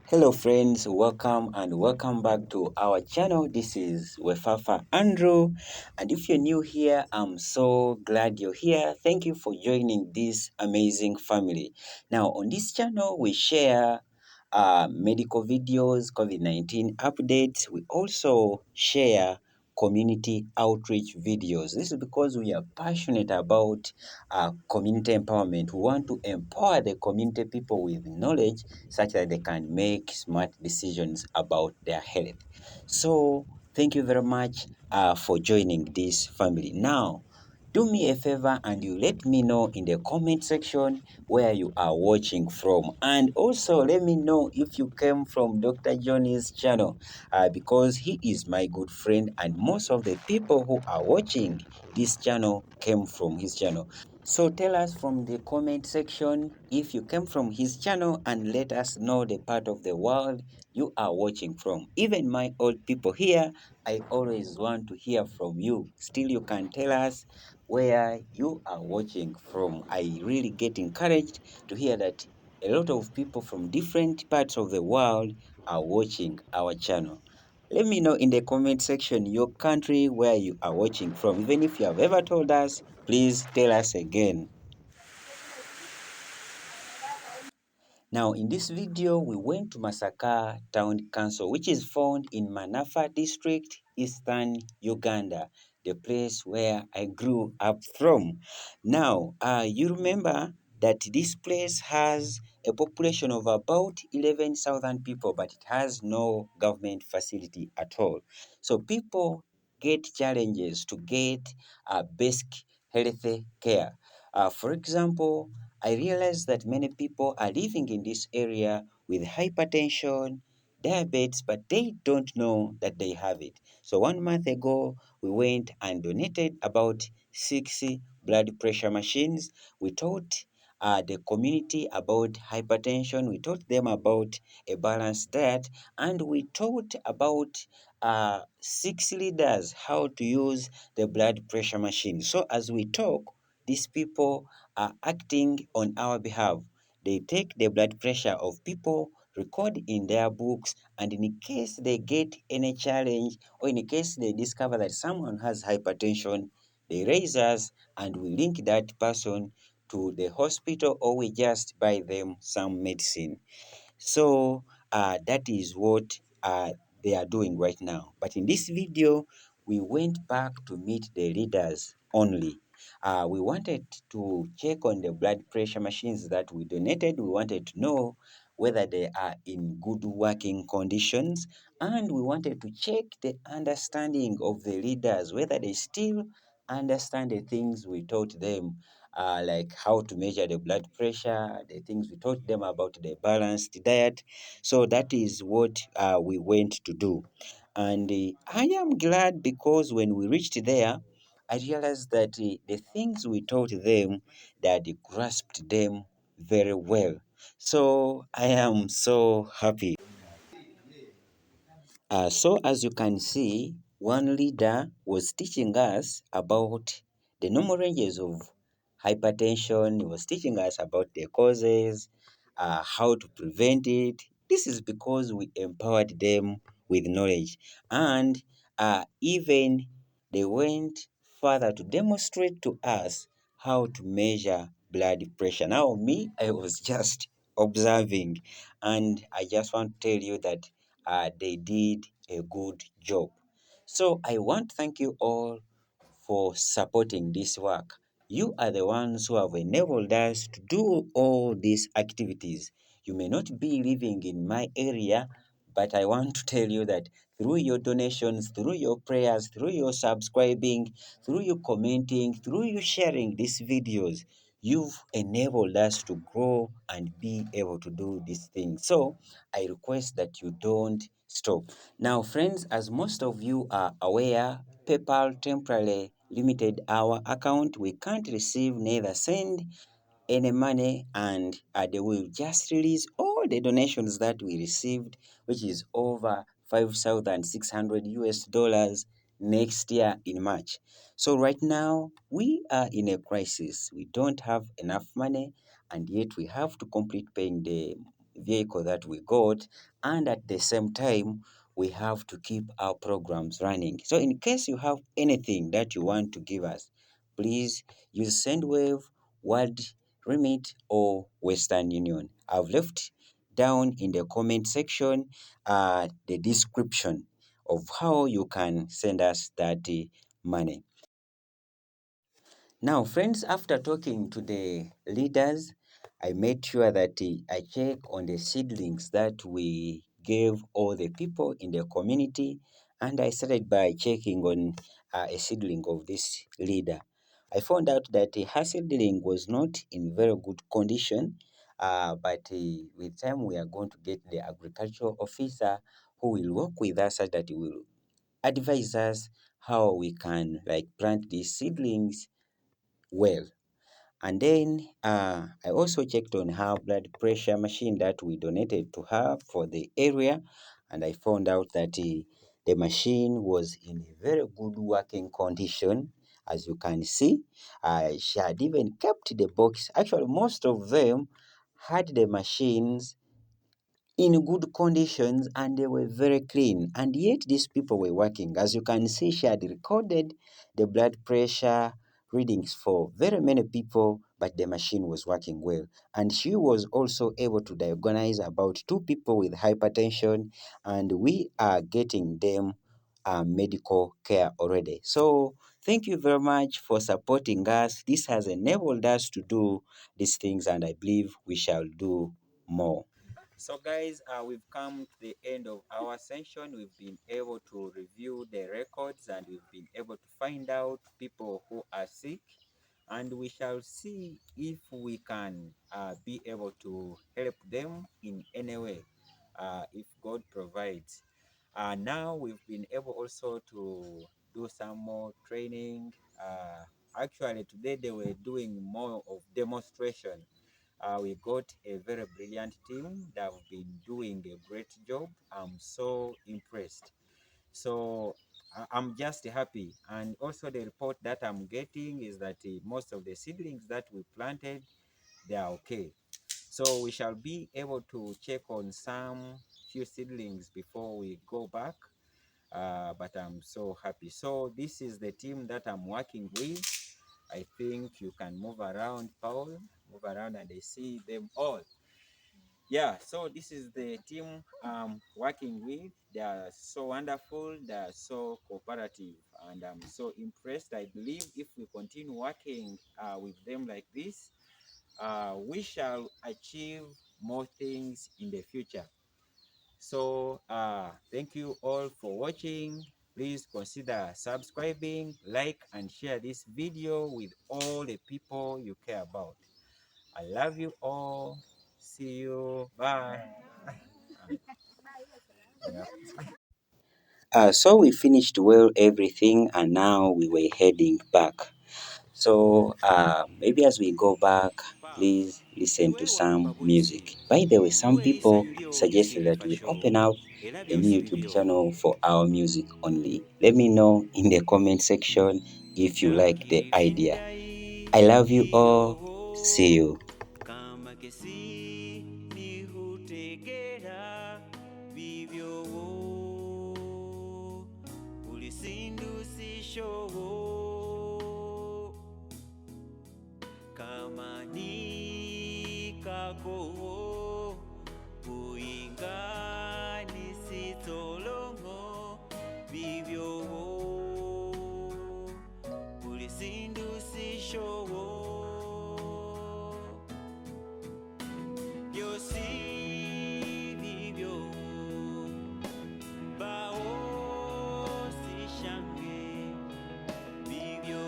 Hello friends, welcome back to our channel. This is Wefwafwa Andrew, and if you're new here, I'm so glad you're here. Thank you for joining this amazing family. Now on this channel we share medical videos, COVID-19 updates. We also share community outreach videos. This is because we are passionate about community empowerment. We want to empower the community people with knowledge such that they can make smart decisions about their health. So thank you very much for joining this family. Now, do me a favor and you let me know in the comment section where you are watching from, and also let me know if you came from Dr. Johnny's channel because he is my good friend and most of the people who are watching this channel came from his channel. So tell us from the comment section if you came from his channel and let us know the part of the world you are watching from. Even my old people here, I always want to hear from you. Still, you can tell us where you are watching from. I really get encouraged to hear that a lot of people from different parts of the world are watching our channel. Let me know in the comment section your country where you are watching from. Even if you have ever told us, please tell us again. Now, in this video, we went to Masaka Town Council, which is found in Manafa District, Eastern Uganda, the place where I grew up from. Now, you remember that this place has a population of about 11,000 people, but it has no government facility at all. So people get challenges to get basic health care. For example, I realized that many people are living in this area with hypertension, diabetes, but they don't know that they have it. So 1 month ago, we went and donated about 60 blood pressure machines. We taught the community about hypertension. We taught them about a balanced diet, and we taught about 6 leaders how to use the blood pressure machine. So as we talk, these people are acting on our behalf. They take the blood pressure of people, record in their books, and in case they get any challenge or in case they discover that someone has hypertension, they raise us and we link that person to the hospital or we just buy them some medicine. So that is what they are doing right now. But in this video, we went back to meet the leaders only. We wanted to check on the blood pressure machines that we donated. We wanted to know whether they are in good working conditions, and we wanted to check the understanding of the leaders, whether they still understand the things we taught them, like how to measure the blood pressure, the things we taught them about the balanced diet. So that is what we went to do. And I am glad because when we reached there, I realized that the things we taught them, that they grasped them very well. So I am so happy. So as you can see, one leader was teaching us about the normal ranges of hypertension. He was teaching us about the causes, how to prevent it. This is because we empowered them with knowledge. And even they went further to demonstrate to us how to measure blood pressure. Now, me, I was just observing, and I just want to tell you that they did a good job. So I want to thank you all for supporting this work. You are the ones who have enabled us to do all these activities. You may not be living in my area, but I want to tell you that through your donations, through your prayers, through your subscribing, through you commenting, through you sharing these videos, you've enabled us to grow and be able to do these things. So I request that you don't stop. Now, friends, as most of you are aware, PayPal temporarily limited our account. We can't receive neither send any money, and they will just release all the donations that we received, which is over 5,600 US dollars next year in March. So right now we are in a crisis. We don't have enough money, and yet we have to complete paying the vehicle that we got, and at the same time we have to keep our programs running. So in case you have anything that you want to give us, please use Sendwave, World Remit, or Western Union. I've left down in the comment section the description of how you can send us that money. Now, friends, after talking to the leaders, I made sure that I check on the seedlings that we gave all the people in the community, and I started by checking on a seedling of this leader. I found out that her seedling was not in very good condition, but with time we are going to get the agricultural officer who will work with us so that he will advise us how we can plant these seedlings well. And then I also checked on her blood pressure machine that we donated to her for the area, and I found out that the machine was in a very good working condition. As you can see, she had even kept the box. Actually, most of them had the machines in good conditions and they were very clean, and yet these people were working. As you can see, she had recorded the blood pressure readings for very many people, but the machine was working well, and she was also able to diagnose about 2 people with hypertension, and we are getting them medical care already. So thank you very much for supporting us. This has enabled us to do these things, and I believe we shall do more. So guys, we've come to the end of our session. We've been able to review the records and we've been able to find out people who are sick, and we shall see if we can be able to help them in any way, if God provides. Now we've been able also to do some more training. Actually today they were doing more of demonstration. We got a very brilliant team that have been doing a great job. I'm so impressed. So I'm just happy. And also the report that I'm getting is that most of the seedlings that we planted, they are okay. So we shall be able to check on some few seedlings before we go back. But I'm so happy. So this is the team that I'm working with. I think you can move around, Paul, move around, and I see them all. Yeah, so this is the team I'm working with. They are so wonderful, they are so cooperative, and I'm so impressed. I believe if we continue working with them like this, we shall achieve more things in the future. So thank you all for watching. Please consider subscribing, like, and share this video with all the people you care about. I love you all. See you. Bye. Yeah. So we finished well everything, and now we were heading back. So maybe as we go back, please listen to some music. By the way, some people suggested that we open up a new YouTube channel for our music only. Let me know in the comment section if you like the idea. I love you all. See you. Kama nikako kuinga nisitolongo vivyo ulisindu sishowo yosi vivyo bao sishange vivyo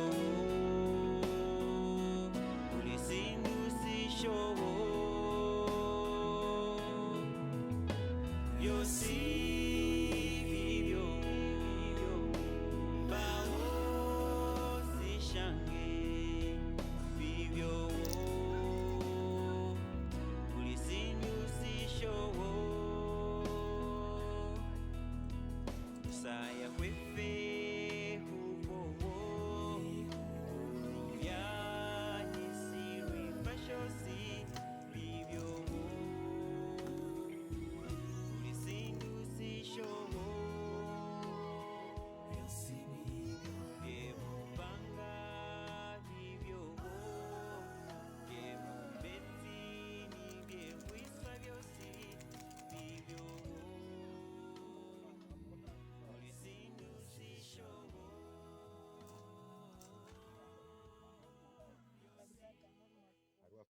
you see